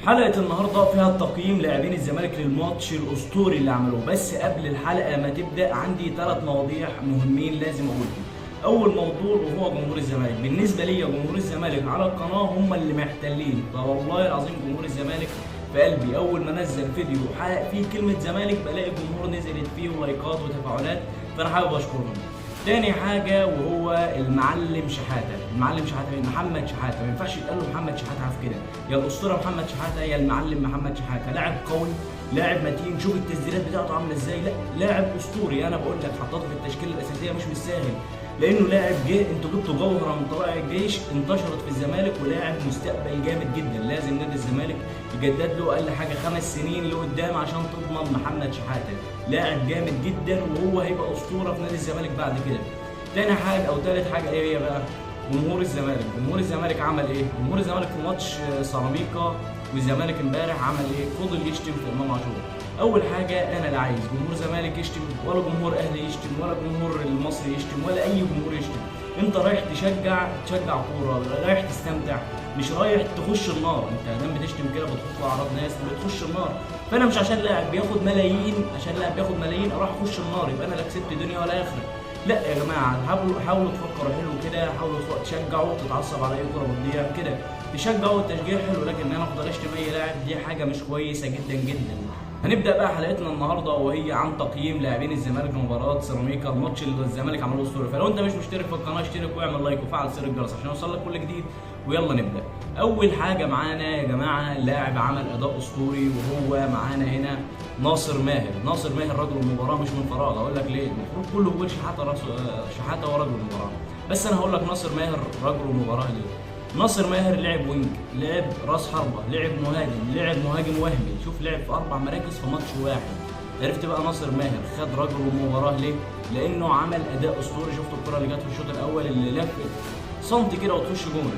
حلقة النهاردة فيها تقييم لاعبين الزمالك للماتش الأسطوري اللي عملوه، بس قبل الحلقة ما تبدأ عندي 3 مواضيع مهمين لازم أقولهم. أول موضوع وهو جمهور الزمالك. بالنسبة لي جمهور الزمالك على القناة هم اللي محتلين، فوالله العظيم جمهور الزمالك في قلبي. أول ما نزل فيديو حلق فيه كلمة زمالك بلاقي جمهور نزلت فيه ولايكات وتفاعلات، فأنا حابب أشكرهم. تاني حاجة وهو المعلم شحاتة، المعلم شحاتة محمد شحاتة، ما ينفعش يتقال له محمد شحاتة عارف كده، يا الأسطورة محمد شحاتة يا المعلم محمد شحاتة. لاعب قوي، لاعب متين، شوف التسديدات بتاعته عاملة ازاي، لا لاعب أسطوري. أنا بقول لك حطيته في التشكيلة الأساسية مش بالساهل، لأنه لاعب انتوا جبتوا جوهرة من طلائع الجيش انتشرت في الزمالك، ولاعب مستقبل جامد جدا. لازم نادي الزمالك يجدد له أقل حاجة 5 سنين لقدام عشان تضمن محمد شحاتة. لاعب جامد جدا وهو هيبقى أسطورة في نادي الزمالك بعد كده. تاني حاجه او تالت حاجه ايه هي بقى؟ جمهور الزمالك. جمهور الزمالك عمل ايه؟ جمهور الزمالك في ماتش سيراميكا والزمالك امبارح عمل ايه؟ فضل يشتم في امام عاشور. اول حاجه انا لا عايز جمهور زمالك يشتم، ولا جمهور اهلي يشتم، ولا جمهور المصري يشتم، ولا اي جمهور يشتم. انت رايح تشجع كوره، رايح تستمتع، مش رايح تخش النار. انت دام بتشتم كده بتخش اعراض ناس بتخش النار. فانا مش عشان لاعب بياخد ملايين، اروح اخش النار يبقى انا لا كسبت دنيا ولا اخره. لا يا جماعه، حاولوا تفكروا حلو كده، حاولوا تشجعوا، تتعصب على اي كوره بتضيع كده، تشجعوا التشجيع حلو، لكن انا افضل اشتم اي لاعب دي حاجه مش كويسه جدا جدا. هنبدا بقى حلقتنا النهارده وهي عن تقييم لاعبين الزمالك لمباراه سيراميكا، الماتش اللي الزمالك عمله اسطوري. فلو انت مش مشترك في القناه اشترك واعمل لايك وفعل زر الجرس عشان يوصل لك كل جديد، ويلا نبدا. اول حاجه معانا يا جماعه لاعب عمل اداء اسطوري، وهو معانا هنا ناصر ماهر. ناصر ماهر رجل المباراه مش من فراغ، اقول لك ليه؟ المفروض كله بيقول شحاته هو رجل المباراه، بس انا هقول لك ناصر ماهر رجل المباراه ليه. ناصر ماهر لعب وينج، لعب راس حربه، لعب مهاجم، لعب مهاجم وهمي، شوف لعب في 4 مراكز في ماتش واحد. عرفت بقى ناصر ماهر خد رجل المباراه ليه؟ لانه عمل اداء اسطوري. شفت الكره اللي جت في الشوط الاول اللي لفت سنتي كده وتخش جون،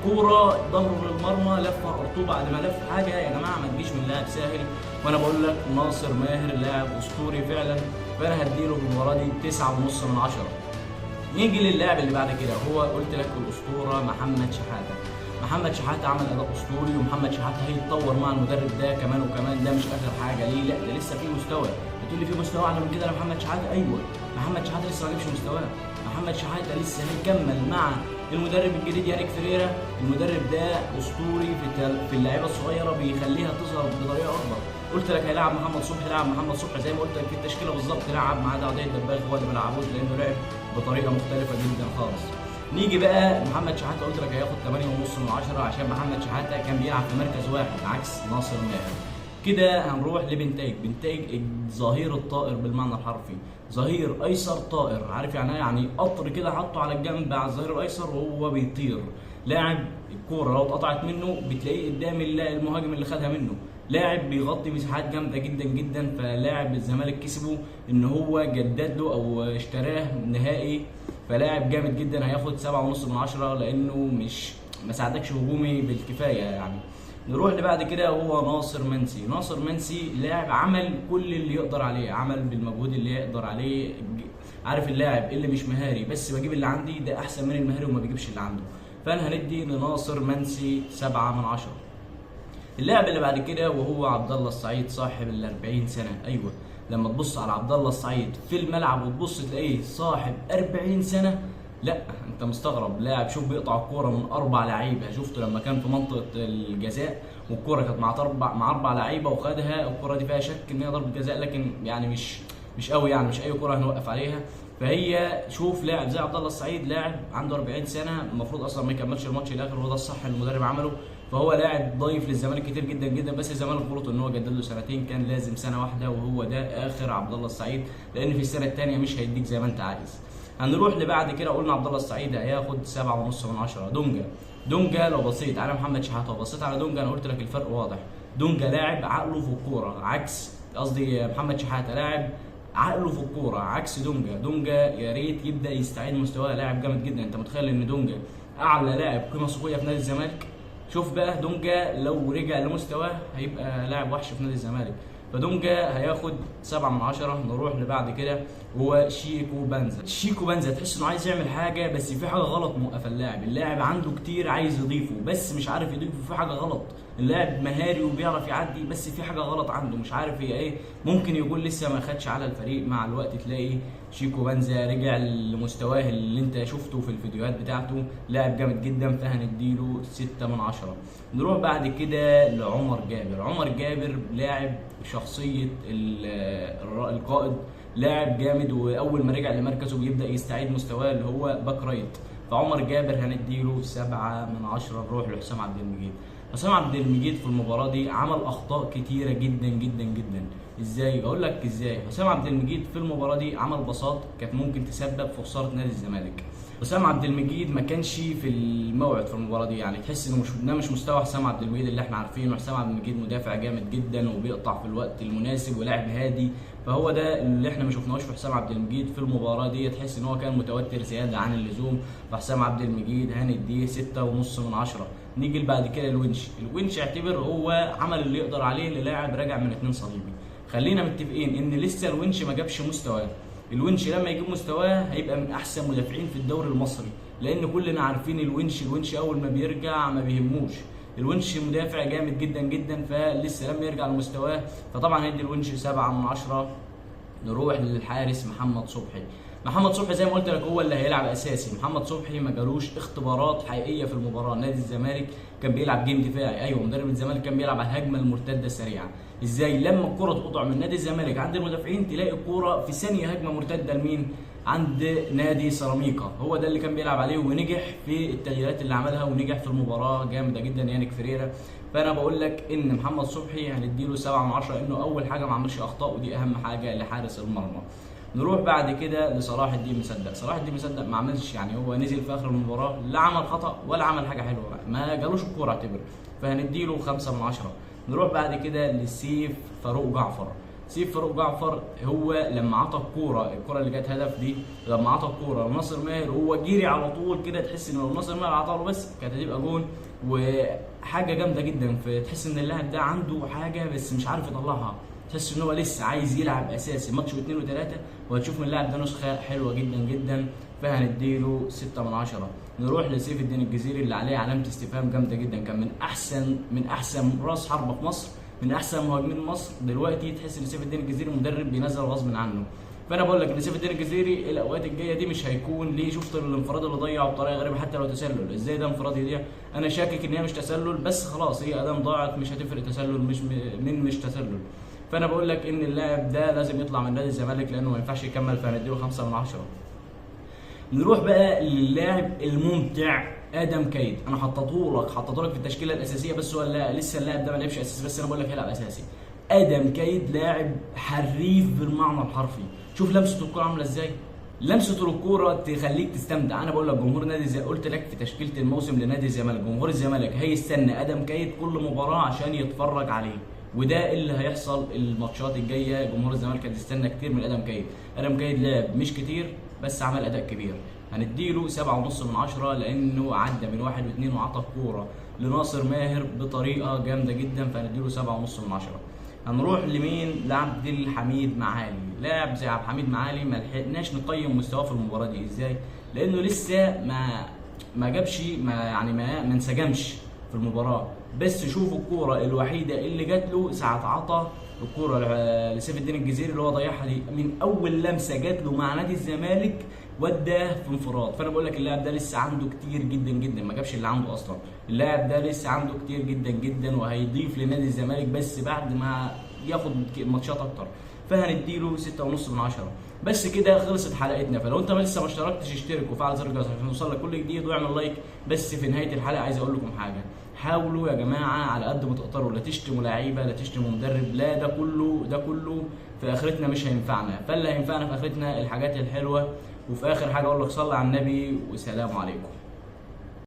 الكوره ظهره للمرمى لفها ارطوبه بعد ما لف. حاجه يا جماعه ما تجيش من لاعب ساهل، وانا بقول لك ناصر ماهر لاعب اسطوري فعلا، فانا هديله في المباراه دي 9.5 من 10. نيجي للاعب اللي بعد كده، هو قلت لك الاسطوره محمد شحاته. محمد شحاته عمل اداء اسطوري، ومحمد شحاته هيتطور مع المدرب ده كمان وكمان. ده مش اخر حاجه ليه، لا ده لسه في مستوى. بتقول لي في مستوى اعلى من كده لمحمد شحاته؟ ايوه، محمد شحاته لسه ما جابش مستواه. محمد شحاته لسه هيكمل مع المدرب الجديد يانيك فريرا. المدرب ده اسطوري في اللعيبه الصغيره، بيخليها تظهر بطريقه اكبر. قلت لك هيلاعب محمد صبحي، لعب محمد صبحي زي ما قلت لك في التشكيله بالظبط، لعب مع عدي الدباغ، هو اللي ما لعبوش لانه لعب بطريقه مختلفه جدا خالص. نيجي بقى محمد شحاته، قلت لك هياخد 8.5 من 10 عشان محمد شحاته كان بيلعب في مركز واحد عكس ناصر ماهر. كده هنروح لبنتايج. بنتايج الظهير الطائر بالمعنى الحرفي، ظهير ايسر طائر. عارف يعني ايه؟ يعني قطر كده حطه على الجنب على الظهير الايسر وهو بيطير. لاعب الكوره لو اتقطعت منه بتلاقيه قدام المهاجم اللي خدها منه. لاعب بيغطي مساحات جامده جدا جدا، فلاعب الزمالك كسبه ان هو جدد له او اشتراه نهائي، فلاعب جامد جدا. هياخد 7.5 من 10 لانه مش ما ساعدكش هجومي بالكفايه يعني. نروح اللي بعد كده هو ناصر منسي. ناصر منسي لاعب عمل كل اللي يقدر عليه، عمل بالمجهود اللي يقدر عليه. عارف اللاعب اللي مش مهاري بس بجيب اللي عندي، ده احسن من المهاري وما بيجيبش اللي عنده. فانا هندي لناصر منسي 7 من 10. اللاعب اللي بعد كده وهو عبد الله السعيد صاحب ال 40 سنه. ايوه، لما تبص على عبد الله السعيد في الملعب وتبص تلاقيه صاحب 40 سنه، لا انت مستغرب. لاعب شوف بيقطع الكوره من 4 لعيبه، شفته لما كان في منطقه الجزاء والكوره كانت مع 4 لعيبه وخدها. الكوره دي فيها شك ان هي ضربه جزاء، لكن يعني مش قوي يعني، مش اي كوره هنوقف عليها. فهي شوف لاعب زي عبد الله السعيد، لاعب عنده 40 سنه، المفروض اصلا ما يكملش الماتش الاخر، وده الصح اللي المدرب عمله. فهو لاعب ضيف للزمالك كتير جدا جدا، بس الزمالك غلط ان هو جدد له 2 سنين، كان لازم سنه واحده، وهو ده اخر عبد الله السعيد، لان في السنه الثانيه مش هيديك زي ما انت عايز. هنروح لبعد كده، قلنا عبد الله السعيد هياخد 7.5 من 10. دونجا لو بصيت على محمد شحاته وبصيت على دونجا، انا قلت لك الفرق واضح. دونجا لاعب عقله في الكوره عكس، قصدي محمد شحاته لاعب عقله في الكوره عكس دونجا يا ريت يبدا يستعيد مستواه، لاعب جامد جدا. انت متخيل ان دونجا اعلى لاعب قيمه سوقيه في نادي الزمالك؟ شوف بقى دونجا لو رجع لمستواه هيبقى لاعب وحش في نادي الزمالك. فدونجا هياخد 7 من 10. نروح لبعد كده هو شيكو بنزا تحس انه عايز يعمل حاجه بس في حاجه غلط موقفه اللاعب عنده كتير عايز يضيفه بس مش عارف يضيفه، في حاجه غلط. اللاعب مهاري وبيعرف يعدي، بس في حاجه غلط عنده مش عارف هي ايه. ممكن يكون لسه ما خدش على الفريق. مع الوقت تلاقي شيكو بنزا رجع لمستواه اللي انت شفته في الفيديوهات بتاعته، لاعب جامد جدا، فهنديله 6 من 10. نروح بعد كده لعمر جابر. عمر جابر لاعب شخصيه القائد، لاعب جامد، واول ما رجع لمركزه بيبدا يستعيد مستواه اللي هو باك رايت. فعمر جابر هنديله 7 من 10. نروح لحسام عبد المجيد. حسام عبد المجيد في المباراه دي عمل اخطاء كتيره جدا جدا جدا. ازاي؟ اقول لك ازاي. حسام عبد المجيد في المباراه دي عمل باصات كانت ممكن تسبب في خساره نادي الزمالك. حسام عبد المجيد ما كانش في الموعد في المباراه دي، يعني تحس انه مش مستوى حسام عبد المجيد اللي احنا عارفينه. حسام عبد المجيد مدافع جامد جدا وبيقطع في الوقت المناسب ولاعب هادي، فهو ده اللي احنا ما شفناهوش في حسام عبد المجيد في المباراه دي. تحس ان هو كان متوتر زياده عن اللزوم. فحسام عبد المجيد هنديه 6.5 من 10. نيجي بعد كده الونش اعتبر هو عمل اللي يقدر عليه للاعب راجع من 2 صليبي. خلينا متفقين ان لسه الونش ما جابش مستواه. الونش لما يجيب مستواه هيبقى من احسن مدافعين في الدوري المصري، لان كلنا عارفين الونش اول ما بيرجع ما بيهموش. الونش مدافع جامد جدا جدا، فلسه لما يرجع لمستواه، فطبعا هيدي الونش 7 من 10. نروح للحارس محمد صبحي. محمد صبحي زي ما قلت لك هو اللي هيلعب اساسي. محمد صبحي ما جالوش اختبارات حقيقيه في المباراه. نادي الزمالك كان بيلعب جيم دفاعي، ايوه مدرب الزمالك كان بيلعب على الهجمه المرتده السريعه. ازاي؟ لما الكره تقطع من نادي الزمالك عند المدافعين تلاقي الكره في ثانيه هجمه مرتده لمين؟ عند نادي سيراميكا. هو ده اللي كان بيلعب عليه ونجح في التغييرات اللي عملها ونجح في المباراه جامده جدا يانيك فريرا. فانا بقول لك ان محمد صبحي هنديله 7 من 10 لانه اول حاجه ما عملش اخطاء، ودي اهم حاجه لحارس المرمى. نروح بعد كده لصلاح الدين مصدق. صلاح الدين مصدق ما عملش، يعني هو نزل في اخر المباراه لا عمل خطا ولا عمل حاجه حلوه، ما جالوش الكوره اعتبر، فهنديله 5 من 10. نروح بعد كده لسيف فاروق جعفر. سيف فاروق جعفر هو لما عطى الكوره اللي كانت هدف دي، لما عطى الكوره لناصر ماهر هو جري على طول كده، تحس ان لو ناصر ماهر عطاله بس كانت هتبقى جون. وحاجه جامده جدا، فتحس ان اللاعب ده عنده حاجه بس مش عارف يطلعها، تحس ان هو لسه عايز يلعب اساسي ماتش واثنين وثلاثه، وهتشوف من اللاعب ده نسخه حلوه جدا جدا، فهنديله 6 من 10. نروح لسيف الدين الجزيري اللي عليه علامه استفهام جامده جدا. كان من احسن راس حربه في مصر، من احسن مهاجمين مصر. دلوقتي تحس ان سيف الدين الجزيري مدرب بينزل غصب عنه. فانا بقول لك ان سيف الدين الجزيري الاوقات الجايه دي مش هيكون ليه. شفت الانفراد اللي ضيعه بطريقه غريبه حتى لو تسلل، ازاي ده انفراد يضيع؟ انا شاكك ان هي مش تسلل، بس خلاص هي ادام ضاعت مش هتفرق تسلل مش تسلل. فانا بقول لك ان اللاعب ده لازم يطلع من نادي الزمالك لانه ما ينفعش يكمل، فهنديله 5 من 10. نروح بقى للاعب الممتع ادم كايد. انا حطيته لك في التشكيله الاساسيه، بس هو لسه اللاعب ده ما لعبش اساسي، بس انا بقول لك هيلعب اساسي. ادم كايد لاعب حريف بالمعنى الحرفي. شوف لمسته الكوره عامله ازاي، لمسته الكوره تخليك تستمتع. انا بقول لك جمهور نادي قلت لك في تشكيله الموسم لنادي الزمالك، جمهور الزمالك هيستنى ادم كايد كل مباراه عشان يتفرج عليه، وده اللي هيحصل الماتشات الجايه. جمهور الزمالك هتستنى كتير من ادم كايد. ادم كايد لعب مش كتير بس عمل اداء كبير. هنديله 7.5 من 10 لانه عدى من 1 و2 وعطى الكوره لناصر ماهر بطريقه جامده جدا، فهنديله 7.5 من 10. هنروح لمين؟ لعبد الحميد معالي. لاعب زي عبد الحميد معالي ما لحقناش نقيم مستواه في المباراه دي. ازاي؟ لانه لسه ما جابش ما انسجمش في المباراه. بس شوفوا الكوره الوحيده اللي جات له ساعه عطى الكوره لسيف الدين الجزيري اللي هو ضيعها دي، من اول لمسه جات له مع نادي الزمالك وداه في انفراد. فانا بقول لك اللاعب ده لسه عنده كتير جدا جدا، ما جابش اللي عنده اصلا. اللاعب ده لسه عنده كتير جدا جدا وهيضيف لنادي الزمالك بس بعد ما ياخد ماتشات اكتر، فهنديله 6.5 من 10. بس كده خلصت حلقتنا. فلو انت لسه ما اشتركتش اشترك وفعل زر الجرس عشان يوصلك كل جديد واعمل لايك. بس في نهايه الحلقه عايز اقول لكم حاجه، حاولوا يا جماعه على قد ما تقدروا لا تشتموا لعيبه لا تشتموا مدرب، لا ده كله في اخرتنا مش هينفعنا. فاللي هينفعنا في اخرتنا الحاجات الحلوه. وفي اخر حاجه اقول لك صلي على النبي وسلام عليكم.